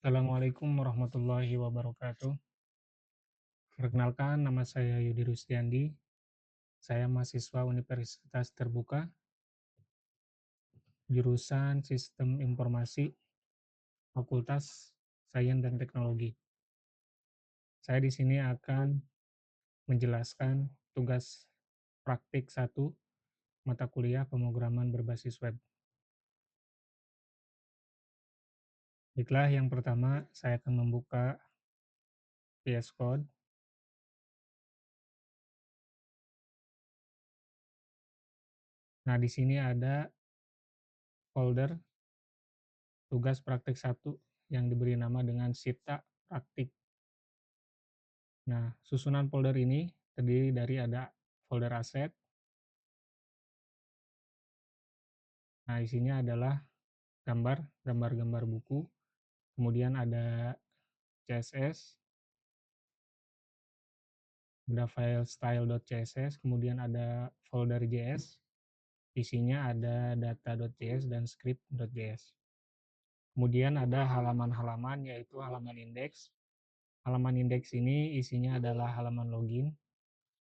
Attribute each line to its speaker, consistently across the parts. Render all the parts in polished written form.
Speaker 1: Assalamualaikum warahmatullahi wabarakatuh. Perkenalkan, nama saya Yudi Rustiandi. Saya mahasiswa Universitas Terbuka, jurusan Sistem Informasi, Fakultas Sains dan Teknologi. Saya di sini akan menjelaskan tugas praktik 1 mata kuliah pemrograman berbasis web. Baiklah, yang pertama saya akan membuka VS Code. Nah, di sini ada folder tugas praktik 1 yang diberi nama dengan Sita Praktik. Nah, susunan folder ini terdiri dari ada folder aset. Nah, isinya adalah gambar-gambar buku, kemudian ada CSS, ada file style.css, kemudian ada folder JS, isinya ada data.js dan script.js. Kemudian ada halaman-halaman, yaitu halaman indeks. Halaman indeks ini isinya adalah halaman login,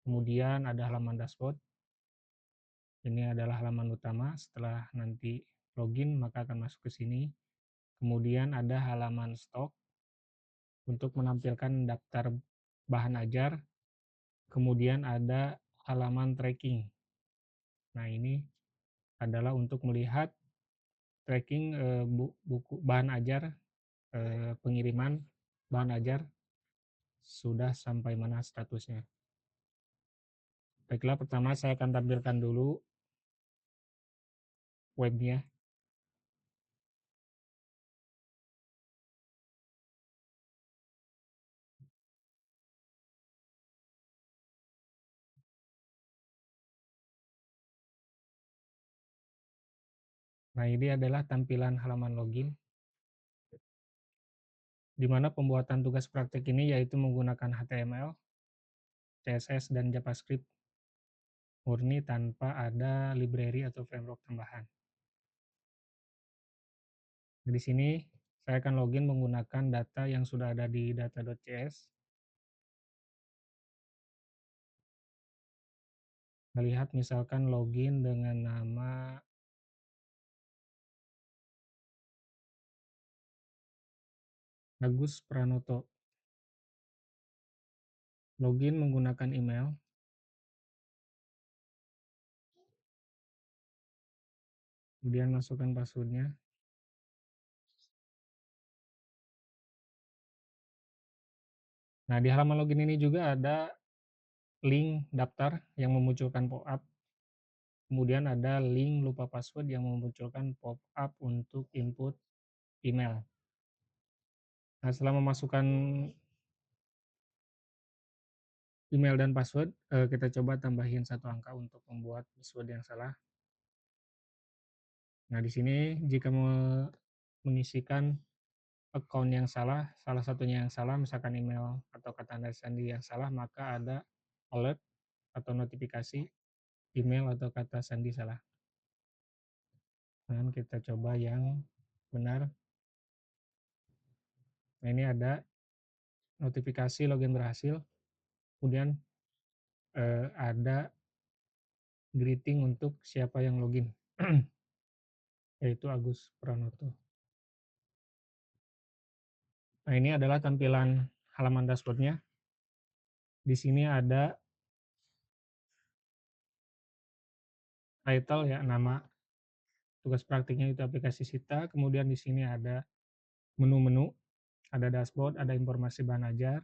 Speaker 1: kemudian ada halaman dashboard. Ini adalah halaman utama, setelah nanti login maka akan masuk ke sini. Kemudian ada halaman stok untuk menampilkan daftar bahan ajar, kemudian ada halaman tracking. Nah, ini adalah untuk melihat tracking buku bahan ajar, pengiriman bahan ajar sudah sampai mana statusnya. Baiklah, pertama saya akan tampilkan dulu webnya. Nah, ini adalah tampilan halaman login, di mana pembuatan tugas praktik ini yaitu menggunakan HTML, CSS, dan JavaScript murni tanpa ada library atau framework tambahan. Di sini saya akan login menggunakan data yang sudah ada di data.cs. Melihat misalkan login dengan nama Agus Pranoto. Login menggunakan email. Kemudian masukkan passwordnya. Nah, di halaman login ini juga ada link daftar yang memunculkan pop-up. Kemudian ada link lupa password yang memunculkan pop-up untuk input email. Nah, setelah memasukkan email dan password, kita coba tambahin 1 angka untuk membuat password yang salah. Nah, di sini jika mengisikan account yang salah, salah satunya yang salah, misalkan email atau kata tanda sandi yang salah, maka ada alert atau notifikasi email atau kata sandi salah. Dan kita coba yang benar. Nah, ini ada notifikasi login berhasil, kemudian ada greeting untuk siapa yang login, yaitu Agus Pranoto. Nah, ini adalah tampilan halaman dashboardnya. Di sini ada title ya, nama tugas praktiknya itu aplikasi Sita, kemudian di sini ada menu-menu, ada dashboard, ada informasi bahan ajar,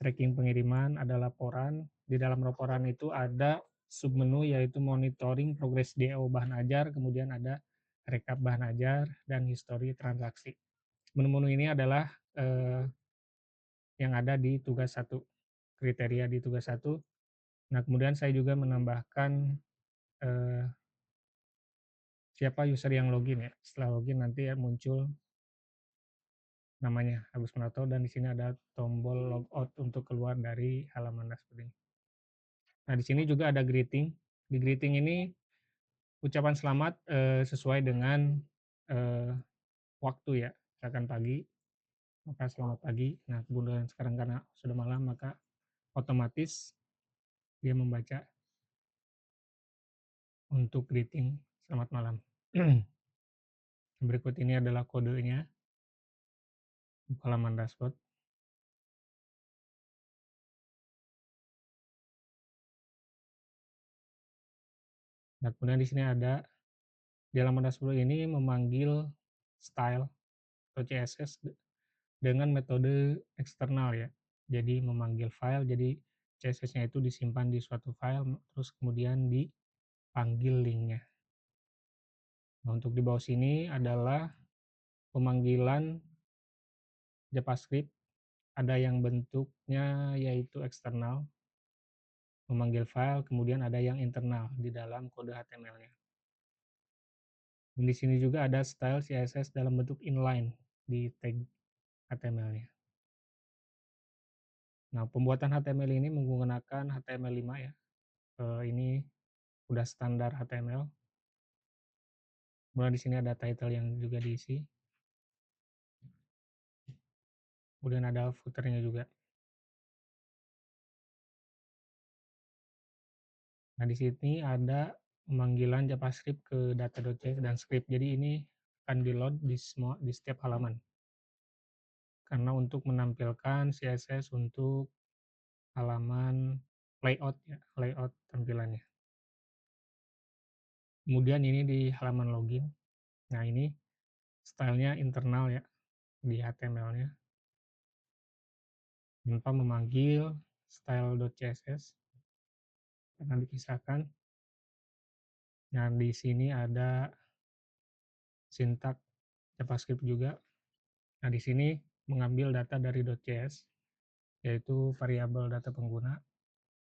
Speaker 1: tracking pengiriman, ada laporan. Di dalam laporan itu ada submenu yaitu monitoring progres DO bahan ajar, kemudian ada rekap bahan ajar, dan histori transaksi. Menu-menu ini adalah yang ada di tugas 1, kriteria di tugas 1. Nah, kemudian saya juga menambahkan siapa user yang login ya. Setelah login nanti ya muncul namanya Agus Pranoto, dan di sini ada tombol logout untuk keluar dari halaman dashboard ini. Nah, di sini juga ada greeting. Di greeting ini ucapan selamat sesuai dengan waktu ya, misalkan pagi. maka selamat pagi. Nah, kemudian sekarang karena sudah malam, maka otomatis dia membaca untuk greeting selamat malam. Berikut ini adalah kodenya, halaman dashboard. Nah, kemudian di sini ada di halaman dashboard ini memanggil style atau CSS dengan metode eksternal ya. Jadi memanggil file, jadi CSS-nya itu disimpan di suatu file, terus kemudian dipanggil linknya. Nah, untuk di bawah sini adalah pemanggilan JavaScript, ada yang bentuknya yaitu eksternal, memanggil file, kemudian ada yang internal di dalam kode HTML-nya. Di sini juga ada style CSS dalam bentuk inline di tag HTML-nya. Nah, pembuatan HTML ini menggunakan HTML5 ya. Ini udah standar HTML. Kemudian di sini ada title yang juga diisi. Kemudian ada footer-nya juga. Nah, di sini ada pemanggilan JavaScript ke data.js dan script. Jadi ini akan di-load di setiap halaman. Karena untuk menampilkan CSS untuk halaman layout ya, layout tampilannya. Kemudian ini di halaman login. Nah, ini stylenya internal ya di HTML-nya. Tanpa memanggil style.css akan dikisahkan. Nah, di sini ada sintak JavaScript juga. Nah, di sini mengambil data dari .js, yaitu variabel data pengguna,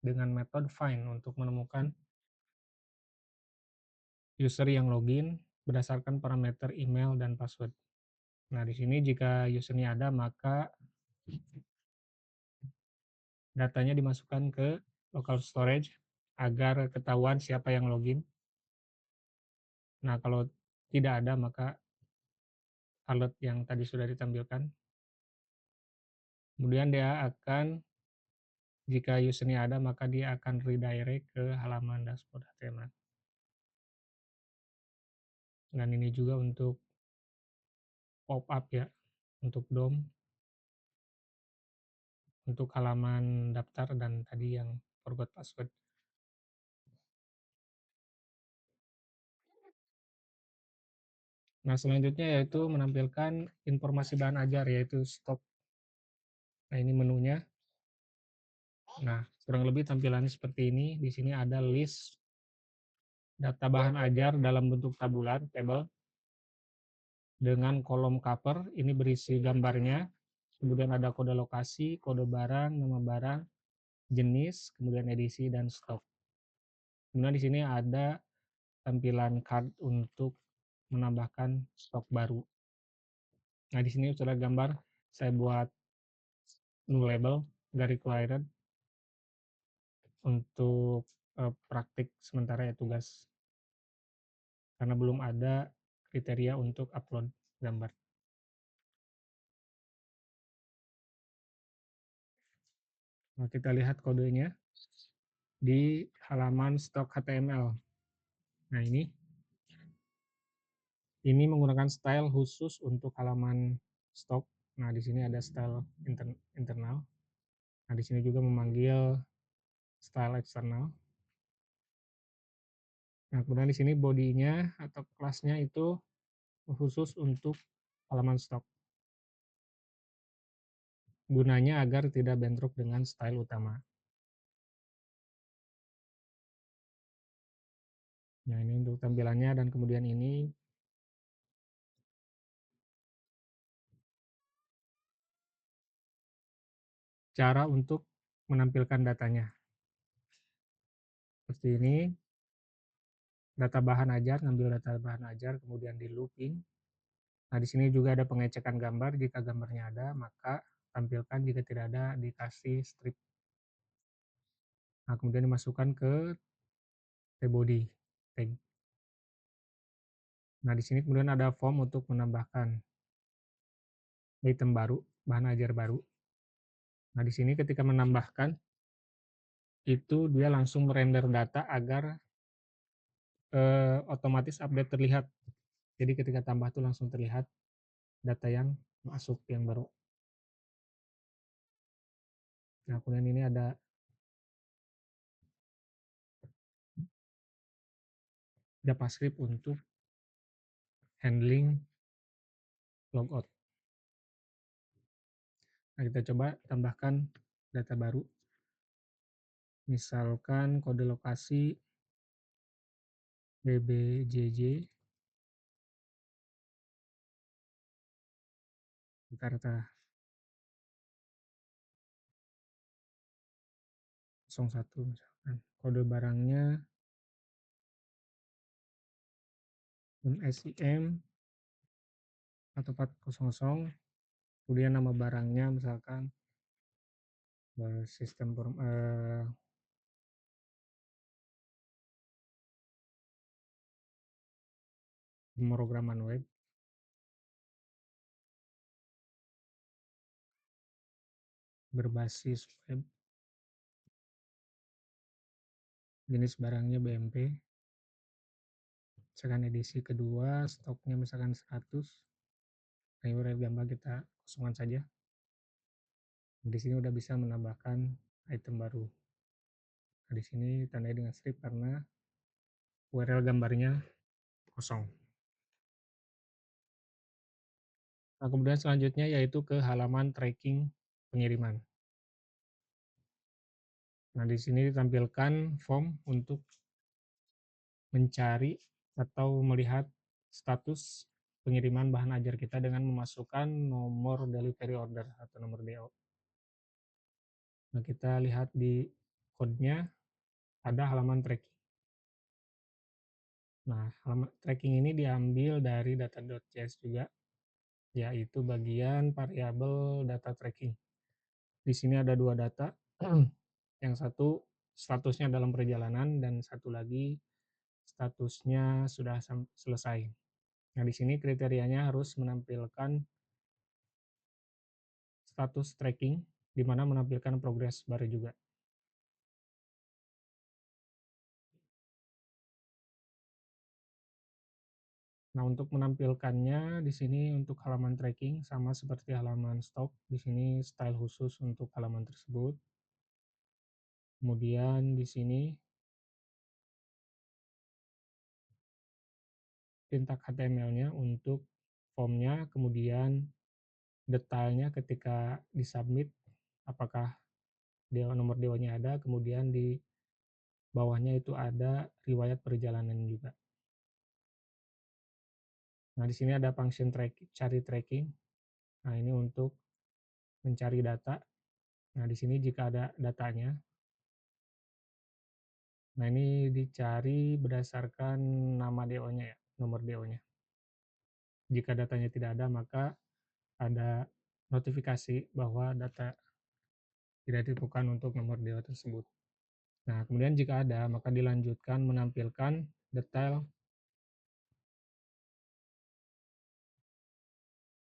Speaker 1: dengan metode find untuk menemukan user yang login berdasarkan parameter email dan password. Nah, di sini jika usernya ada, maka datanya dimasukkan ke local storage agar ketahuan siapa yang login. Nah, kalau tidak ada, maka alert yang tadi sudah ditampilkan. Kemudian dia akan, jika usernya ada, maka dia akan redirect ke halaman dashboard HTML. Dan ini juga untuk pop-up ya, untuk DOM, untuk halaman daftar, dan tadi yang forgot password. Nah, selanjutnya yaitu menampilkan informasi bahan ajar, yaitu stok. Nah, ini menunya. Nah, kurang lebih tampilannya seperti ini. Di sini ada list data bahan ajar dalam bentuk tabular, table, dengan kolom cover, ini berisi gambarnya, kemudian ada kode lokasi, kode barang, nama barang, jenis, kemudian edisi, dan stok. Kemudian di sini ada tampilan card untuk menambahkan stok baru. Nah, di sini sudah gambar, saya buat new label, gak required, untuk praktik sementara ya, tugas, karena belum ada kriteria untuk upload gambar. Nah, kita lihat kodenya di halaman stok HTML. Nah, ini menggunakan style khusus untuk halaman stok. Nah, di sini ada style internal. Nah, di sini juga memanggil style eksternal. Nah, kemudian di sini bodinya atau kelasnya itu khusus untuk halaman stok. Gunanya agar tidak bentrok dengan style utama. Nah, ini untuk tampilannya, dan kemudian ini cara untuk menampilkan datanya. Seperti ini, data bahan ajar, ngambil data bahan ajar, kemudian di looping. Nah, di sini juga ada pengecekan gambar, jika gambarnya ada, maka tampilkan, jika tidak ada, dikasih strip. Nah, kemudian dimasukkan ke tbody tag. Nah, di sini kemudian ada form untuk menambahkan item baru. bahan ajar baru. Nah, di sini ketika menambahkan, itu dia langsung merender data agar otomatis update terlihat. Jadi ketika tambah tuh langsung terlihat data yang masuk yang baru. Nah, kemudian ini ada JavaScript untuk handling logout. Nah, kita coba tambahkan data baru. Misalkan kode lokasi BBJJ Jakarta 01 misalkan. Kode barangnya SIM atau 400, kemudian nama barangnya misalkan sistem pemrograman web, berbasis web, jenis barangnya BMP, misalkan edisi kedua, stoknya misalkan 100, nah ini gambar kita kosongkan saja. Di sini udah bisa menambahkan item baru. Nah, di sini tandai dengan strip karena URL gambarnya kosong. Nah, kemudian selanjutnya yaitu ke halaman tracking pengiriman. Nah, di sini ditampilkan form untuk mencari atau melihat status pengiriman bahan ajar kita dengan memasukkan nomor delivery order atau nomor DO. Nah, kita lihat di code-nya ada halaman tracking. Nah, halaman tracking ini diambil dari data.js juga, yaitu bagian variabel data tracking. Di sini ada dua data, yang satu statusnya dalam perjalanan dan satu lagi statusnya sudah selesai. Nah, di sini kriterianya harus menampilkan status tracking, di mana menampilkan progress bar juga. Nah, untuk menampilkannya di sini untuk halaman tracking sama seperti halaman stok, di sini style khusus untuk halaman tersebut. Kemudian di sini syntax HTML-nya untuk formnya, kemudian detailnya ketika disubmit apakah nomor DO-nya ada, kemudian di bawahnya itu ada riwayat perjalanan juga. Nah, di sini ada function cari tracking. Nah, ini untuk mencari data. Nah, di sini jika ada datanya, nah ini dicari berdasarkan nama DO-nya ya, nomor DO-nya. Jika datanya tidak ada, maka ada notifikasi bahwa data tidak ditemukan untuk nomor DO tersebut. Nah, kemudian jika ada, maka dilanjutkan menampilkan detail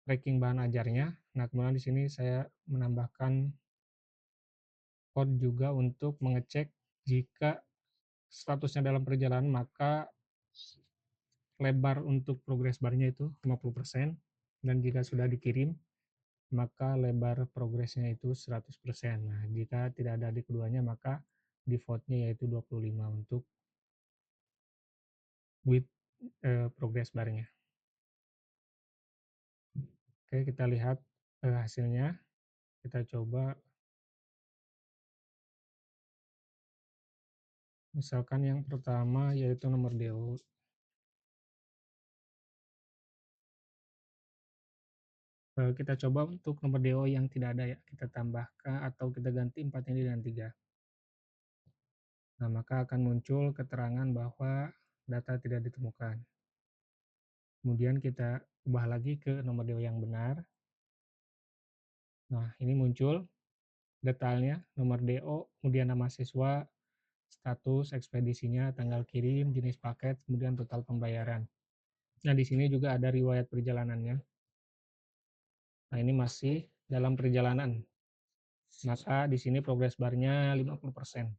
Speaker 1: tracking bahan ajarnya. Nah, kemudian di sini saya menambahkan code juga untuk mengecek jika statusnya dalam perjalanan, maka lebar untuk progress bar-nya itu 50%, dan jika sudah dikirim, maka lebar progresnya itu 100%. Nah, jika tidak ada di keduanya, maka default-nya yaitu 25 untuk width progress bar-nya. Oke, kita lihat hasilnya. Kita coba, misalkan yang pertama yaitu nomor DO. Kita coba untuk nomor DO yang tidak ada ya, kita tambahkan atau kita ganti 4 ini dengan 3. Nah, maka akan muncul keterangan bahwa data tidak ditemukan. Kemudian kita ubah lagi ke nomor DO yang benar. Nah, ini muncul detailnya, nomor DO, kemudian nama siswa, status ekspedisinya, tanggal kirim, jenis paket, kemudian total pembayaran. Nah, di sini juga ada riwayat perjalanannya. Nah, ini masih dalam perjalanan. Maka di sini progress bar-nya 50%.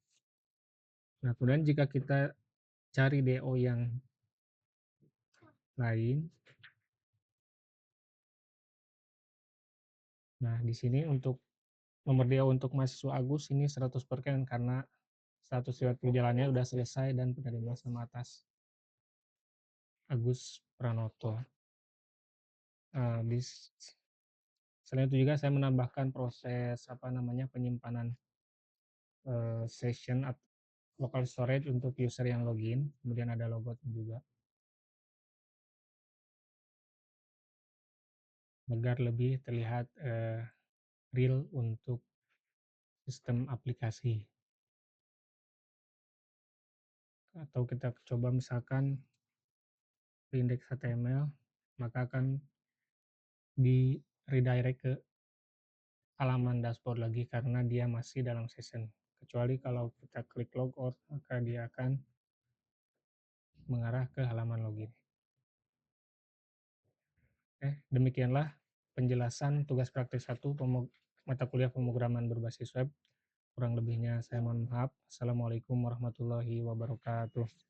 Speaker 1: Nah, kemudian jika kita cari DO yang lain, nah di sini untuk nomor DO untuk mahasiswa Agus ini 100% karena status riwayat perjalanannya sudah selesai dan penerima sama atas Agus Pranoto. Selain itu juga saya menambahkan proses penyimpanan session local storage untuk user yang login, kemudian ada logout juga agar lebih terlihat real untuk sistem aplikasi. Atau kita coba misalkan index HTML, maka akan di redirect ke halaman dashboard lagi karena dia masih dalam session. Kecuali kalau kita klik logout, maka dia akan mengarah ke halaman login. Demikianlah penjelasan tugas praktik 1 mata kuliah pemrograman berbasis web. Kurang lebihnya saya mohon maaf. Assalamualaikum warahmatullahi wabarakatuh.